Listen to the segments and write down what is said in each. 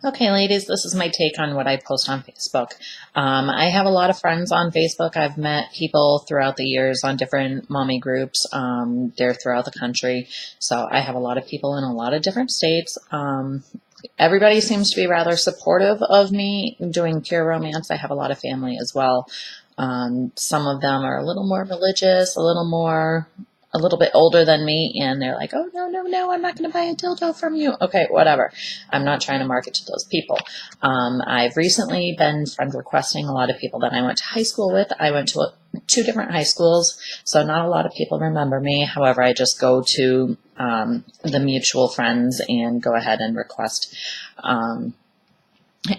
Okay, ladies, this is my take on what I post on Facebook. I have a lot of friends on Facebook. I've met people throughout the years on different mommy groups. They're throughout the country. So I have a lot of people in a lot of different states. Everybody seems to be rather supportive of me doing pure romance. I have a lot of family as well. Some of them are a little more religious, a little bit older than me, and they're like, oh, no, I'm not going to buy a dildo from you. Okay, whatever. I'm not trying to market to those people. I've recently been friend requesting a lot of people that I went to high school with. I went to two different high schools, so not a lot of people remember me. However, I just go to the mutual friends and go ahead and request.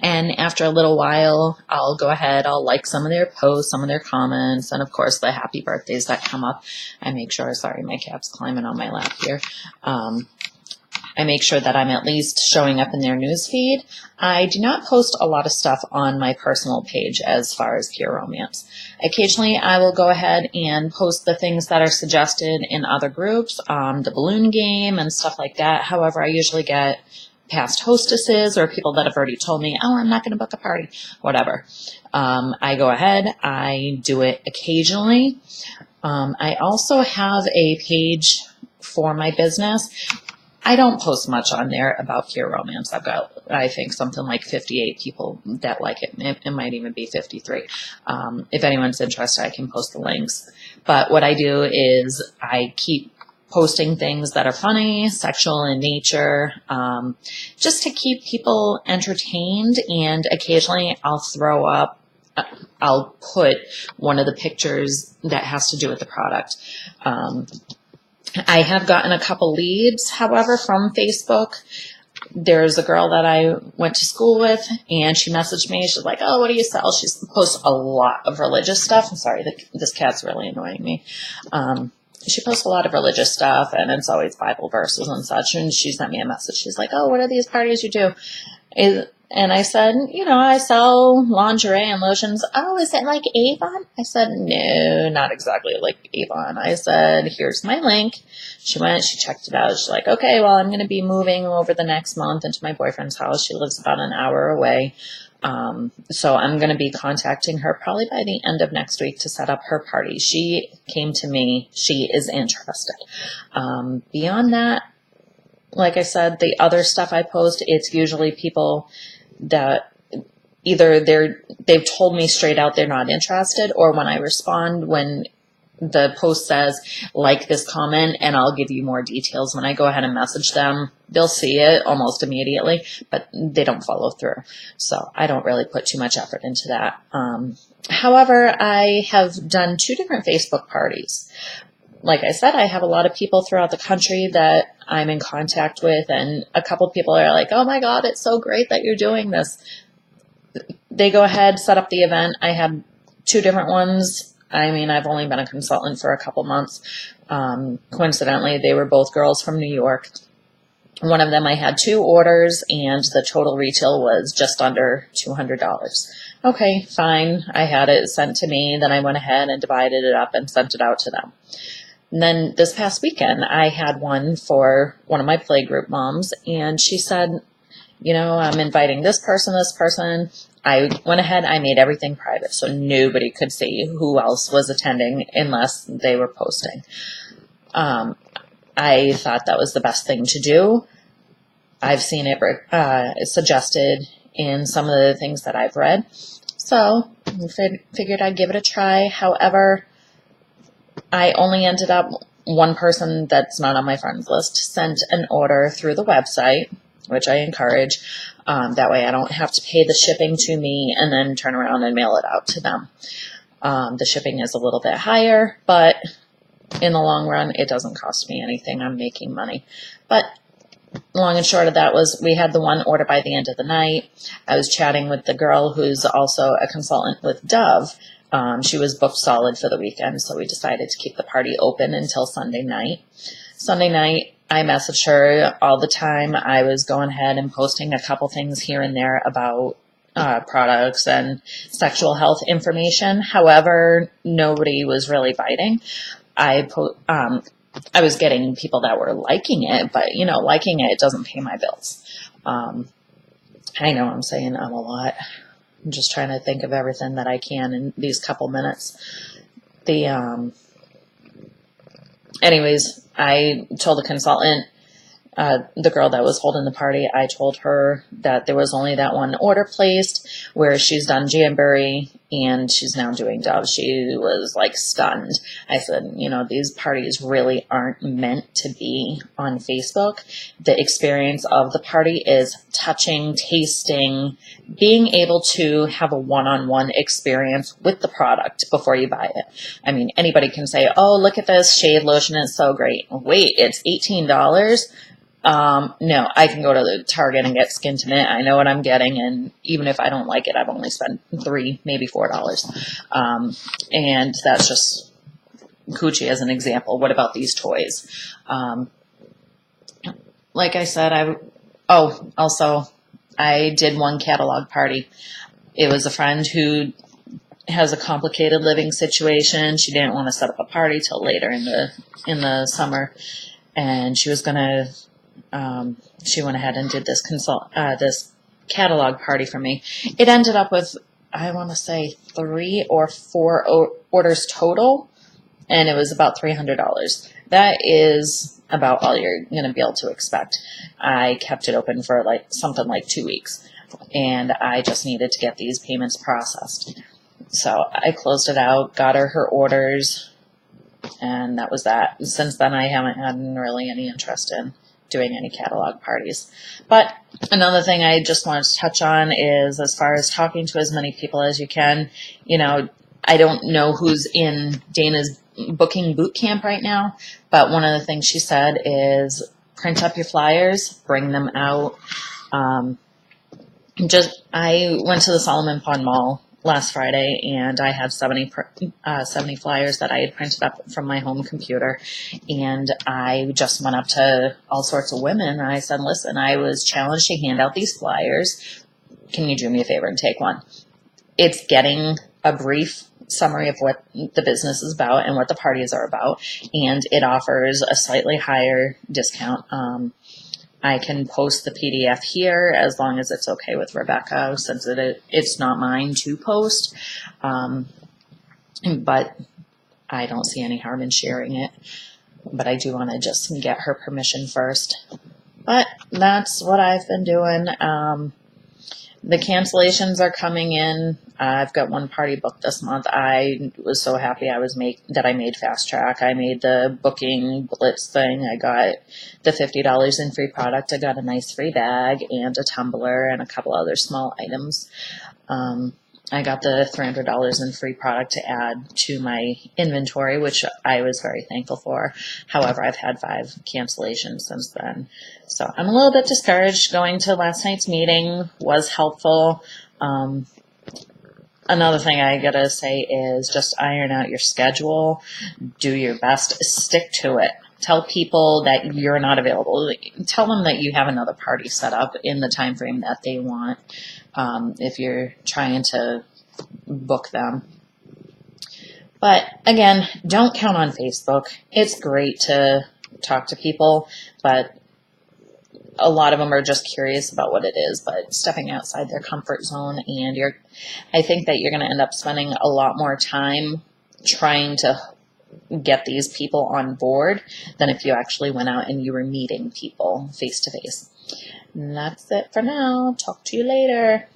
And after a little while, I'll go ahead, I'll like some of their posts, some of their comments, and of course the happy birthdays that come up. I make sure, sorry, my cat's climbing on my lap here. I make sure that I'm at least showing up in their news feed. I do not post a lot of stuff on my personal page as far as pure romance. Occasionally, I will go ahead and post the things that are suggested in other groups, the balloon game and stuff like that. However, I usually get past hostesses or people that have already told me, oh, I'm not going to book a party, whatever. I go ahead, I do it occasionally. I also have a page for my business. I don't post much on there about pure romance. I've got, I think, something like 58 people that like it. It might even be 53. If anyone's interested, I can post the links. But what I do is I keep posting things that are funny, sexual in nature, just to keep people entertained. And occasionally I'll put one of the pictures that has to do with the product. I have gotten a couple leads, however, from Facebook. There's a girl that I went to school with, and she messaged me. She's like, oh, what do you sell? She posts a lot of religious stuff. I'm sorry, this cat's really annoying me. She posts a lot of religious stuff, and it's always Bible verses and such. And she sent me a message. She's like, oh, what are these parties you do? And I said, I sell lingerie and lotions. Oh, is it like Avon? I said, no, not exactly like Avon. I said, here's my link. She went, she checked it out. She's like, okay, well, I'm going to be moving over the next month into my boyfriend's house. She lives about an hour away. So I'm going to be contacting her probably by the end of next week to set up her party. She came to me. She is interested. Beyond that, like I said, the other stuff I post, it's usually people that either they've told me straight out they're not interested, or when I respond, when the post says, like this comment, and I'll give you more details. When I go ahead and message them, they'll see it almost immediately, but they don't follow through. So I don't really put too much effort into that. However, I have done 2 different Facebook parties. Like I said, I have a lot of people throughout the country that I'm in contact with, and a couple people are like, oh my God, it's so great that you're doing this. They go ahead, set up the event. I had 2 different ones. I mean, I've only been a consultant for a couple months. Coincidentally, they were both girls from New York. One of them I had 2 orders, and the total retail was just under $200. Okay, fine. I had it sent to me. Then I went ahead and divided it up and sent it out to them. And then this past weekend, I had one for one of my playgroup moms, and she said, I'm inviting this person. I went ahead, I made everything private, so nobody could see who else was attending unless they were posting. I thought that was the best thing to do. I've seen it suggested in some of the things that I've read, so I figured I'd give it a try. However, I only ended up, one person that's not on my friends list sent an order through the website, which I encourage. That way I don't have to pay the shipping to me and then turn around and mail it out to them. The shipping is a little bit higher, but in the long run, it doesn't cost me anything. I'm making money. But long and short of that was, we had the one order by the end of the night. I was chatting with the girl who's also a consultant with Dove. She was booked solid for the weekend, so we decided to keep the party open until Sunday night. Sunday night, I messaged her all the time. I was going ahead and posting a couple things here and there about products and sexual health information. However, nobody was really biting. I was getting people that were liking it, but liking it doesn't pay my bills. I know I'm saying a lot. I'm just trying to think of everything that I can in these couple minutes. Anyways, I told the consultant, the girl that was holding the party, I told her that there was only that one order placed where she's done Jamboree and she's now doing Dove. She was like stunned. I said, these parties really aren't meant to be on Facebook. The experience of the party is touching, tasting, being able to have a one-on-one experience with the product before you buy it. I mean, anybody can say, oh, look at this shade lotion. It's so great. Wait, it's $18. No, I can go to the Target and get Skin to Knit. I know what I'm getting, and even if I don't like it, I've only spent $3, maybe $4. And that's just Gucci as an example. What about these toys? Like I said, also, I did one catalog party. It was a friend who has a complicated living situation. She didn't want to set up a party till later in the summer, and she was gonna. She went ahead and did this catalog party for me. It ended up with, I want to say, 3 or 4 orders total, and it was about $300. That is about all you're going to be able to expect. I kept it open for something like 2 weeks, and I just needed to get these payments processed. So I closed it out, got her orders, and that was that. Since then, I haven't had really any interest in doing any catalog parties. But another thing I just wanted to touch on is, as far as talking to as many people as you can, I don't know who's in Dana's booking boot camp right now, but one of the things she said is print up your flyers, bring them out. I went to the Solomon Pond Mall last Friday, and I had 70 flyers that I had printed up from my home computer, and I just went up to all sorts of women, and I said, listen, I was challenged to hand out these flyers. Can you do me a favor and take one? It's getting a brief summary of what the business is about and what the parties are about, and it offers a slightly higher discount. I can post the PDF here as long as it's okay with Rebecca, since it's not mine to post. But I don't see any harm in sharing it. But I do want to just get her permission first. But that's what I've been doing. The cancellations are coming in. I've got one party booked this month. I was so happy that I made Fast Track. I made the booking blitz thing. I got the $50 in free product. I got a nice free bag and a tumbler and a couple other small items. I got the $300 in free product to add to my inventory, which I was very thankful for. However, I've had 5 cancellations since then. So I'm a little bit discouraged. Going to last night's meeting was helpful. Another thing I gotta say is just iron out your schedule. Do your best. Stick to it. Tell people that you're not available. Tell them that you have another party set up in the time frame that they want, if you're trying to book them. But again, don't count on Facebook. It's great to talk to people, but a lot of them are just curious about what it is, but stepping outside their comfort zone, and I think that you're going to end up spending a lot more time trying to get these people on board than if you actually went out and you were meeting people face to face. And that's it for now. Talk to you later.